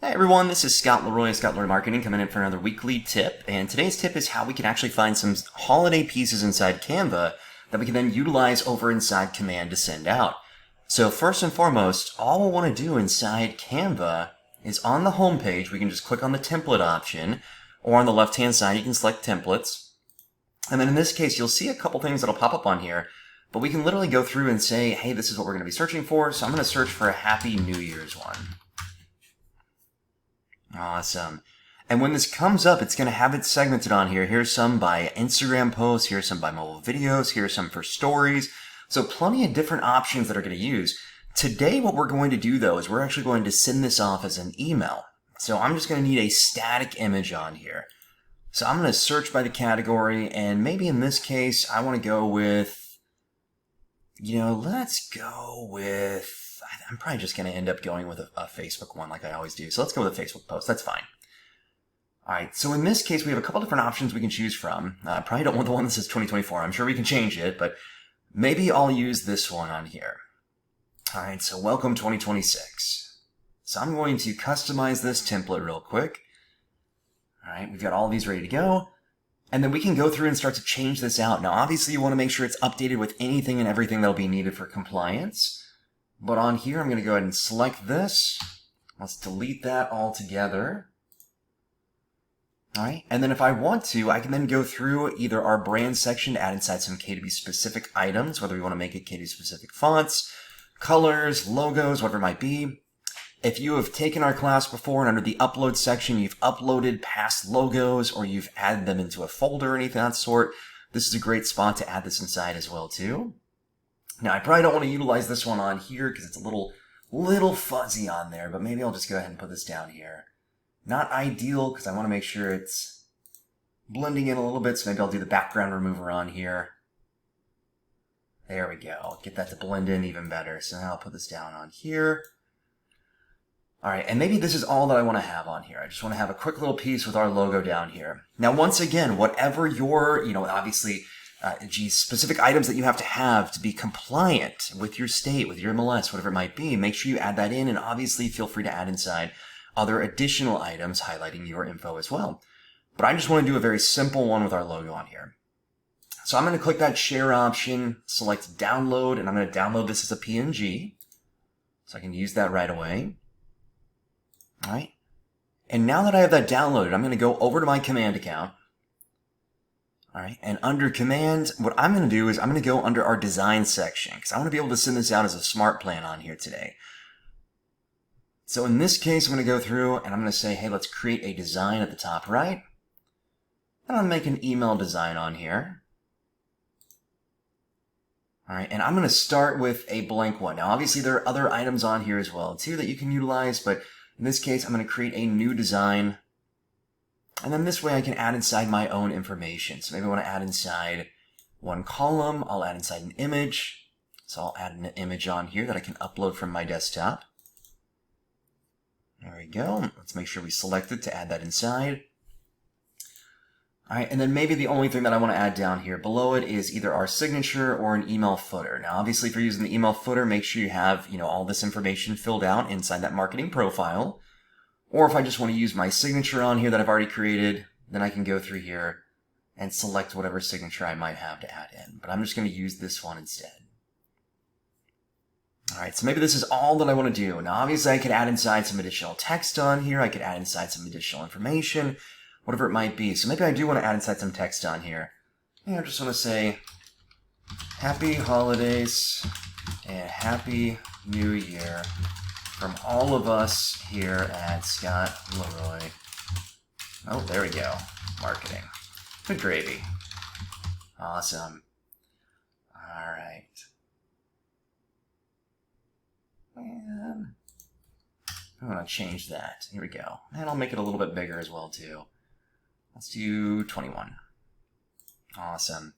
Hey everyone, this is Scott Leroy of Scott Leroy Marketing coming in for another weekly tip. And today's tip is how we can actually find some holiday pieces inside Canva that we can then utilize over inside Command to send out. So first and foremost, all we want to do inside Canva is on the home page, we can just click on the template option, or on the left-hand side, you can select templates. And then in this case, you'll see a couple things that'll pop up on here, but we can literally go through and say, hey, this is what we're going to be searching for. So I'm going to search for a Happy New Year's one. Awesome. And when this comes up, it's going to have it segmented on here. Here's some by Instagram posts. Here's some by mobile videos. Here's some for stories. So plenty of different options that are going to use. Today, what we're going to do, though, is we're actually going to send this off as an email. So I'm just going to need a static image on here. So I'm going to search by the category, and maybe in this case, I want to go with, let's go with, I'm probably just going to end up going with a Facebook one like I always do. So let's go with a Facebook post. That's fine. All right. So in this case, we have a couple different options we can choose from. I probably don't want the one that says 2024. I'm sure we can change it, but maybe I'll use this one on here. All right. So welcome 2026. So I'm going to customize this template real quick. All right. We've got all these ready to go. And then we can go through and start to change this out. Now, obviously, you want to make sure it's updated with anything and everything that'll be needed for compliance. But on here, I'm going to go ahead and select this. Let's delete that altogether. All right. And then if I want to, I can then go through either our brand section to add inside some K2B specific items, whether we want to make it K2B specific fonts, colors, logos, whatever it might be. If you have taken our class before and under the upload section, you've uploaded past logos or you've added them into a folder or anything of that sort, this is a great spot to add this inside as well too. Now, I probably don't want to utilize this one on here because it's a little fuzzy on there, but maybe I'll just go ahead and put this down here. Not ideal because I want to make sure it's blending in a little bit, so maybe I'll do the background remover on here. There we go. Get that to blend in even better. So now I'll put this down on here. All right, and maybe this is all that I want to have on here. I just want to have a quick little piece with our logo down here. Now, once again, whatever your, obviously, specific items that you have to be compliant with your state, with your MLS, whatever it might be, make sure you add that in, and obviously feel free to add inside other additional items highlighting your info as well. But I just want to do a very simple one with our logo on here. So I'm going to click that share option, select download, and I'm going to download this as a PNG. So I can use that right away. All right. And now that I have that downloaded, I'm going to go over to my command account. All right, and under command, what I'm going to do is I'm going to go under our design section because I want to be able to send this out as a smart plan on here today. So in this case, I'm going to go through and I'm going to say, hey, let's create a design at the top right. And I'll make an email design on here. All right, and I'm going to start with a blank one. Now, obviously, there are other items on here as well, too, that you can utilize, but in this case, I'm going to create a new design. And then this way I can add inside my own information. So maybe I want to add inside one column. I'll add inside an image. So I'll add an image on here that I can upload from my desktop. There we go. Let's make sure we select it to add that inside. All right, and then maybe the only thing that I want to add down here below it is either our signature or an email footer. Now, obviously, if you're using the email footer, make sure you have, all this information filled out inside that marketing profile. Or if I just want to use my signature on here that I've already created, then I can go through here and select whatever signature I might have to add in. But I'm just going to use this one instead. All right, so maybe this is all that I want to do. Now, obviously, I could add inside some additional text on here. I could add inside some additional information, whatever it might be. So maybe I do want to add inside some text on here. I just want to say, Happy Holidays and Happy New Year from all of us here at Scott Leroy. Oh, there we go. Marketing. Good gravy. Awesome. All right. And I'm going to change that. Here we go. And I'll make it a little bit bigger as well, too. Let's do 21. Awesome.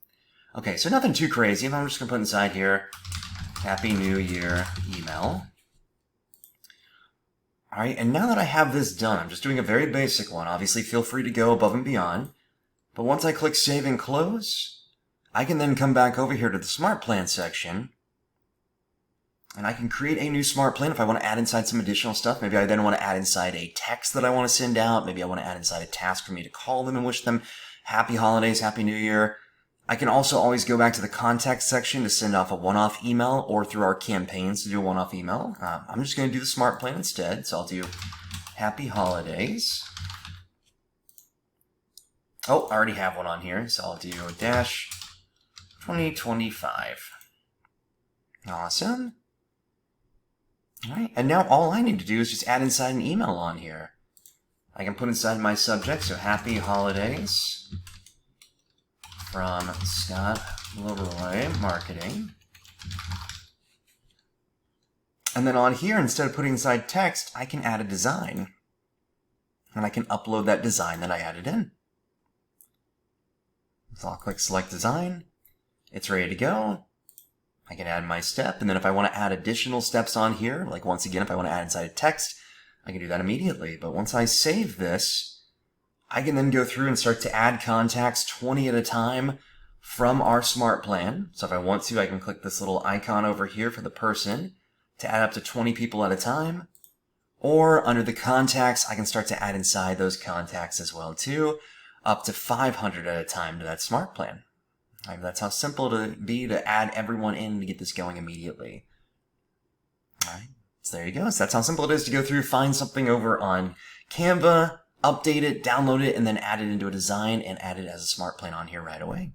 Okay, so nothing too crazy. I'm just going to put inside here, Happy New Year email. All right, and now that I have this done, I'm just doing a very basic one. Obviously, feel free to go above and beyond. But once I click Save and Close, I can then come back over here to the Smart Plan section. And I can create a new smart plan if I want to add inside some additional stuff. Maybe I then want to add inside a text that I want to send out. Maybe I want to add inside a task for me to call them and wish them happy holidays, happy new year. I can also always go back to the contact section to send off a one-off email, or through our campaigns to do a one-off email. I'm just going to do the smart plan instead. So I'll do happy holidays. Oh, I already have one on here. So I'll do dash 2025. Awesome. All right, and now all I need to do is just add inside an email on here. I can put inside my subject, so happy holidays from Scott Leroy Marketing. And then on here, instead of putting inside text, I can add a design. And I can upload that design that I added in. So I'll click select design. It's ready to go. I can add my step, and then if I want to add additional steps on here, like once again, if I want to add inside a text, I can do that immediately. But once I save this, I can then go through and start to add contacts 20 at a time from our smart plan. So if I want to, I can click this little icon over here for the person to add up to 20 people at a time. Or under the contacts, I can start to add inside those contacts as well too, up to 500 at a time to that smart plan. That's how simple it would be to add everyone in to get this going immediately. All right, so there you go. So that's how simple it is to go through, find something over on Canva, update it, download it, and then add it into a design and add it as a smart plan on here right away.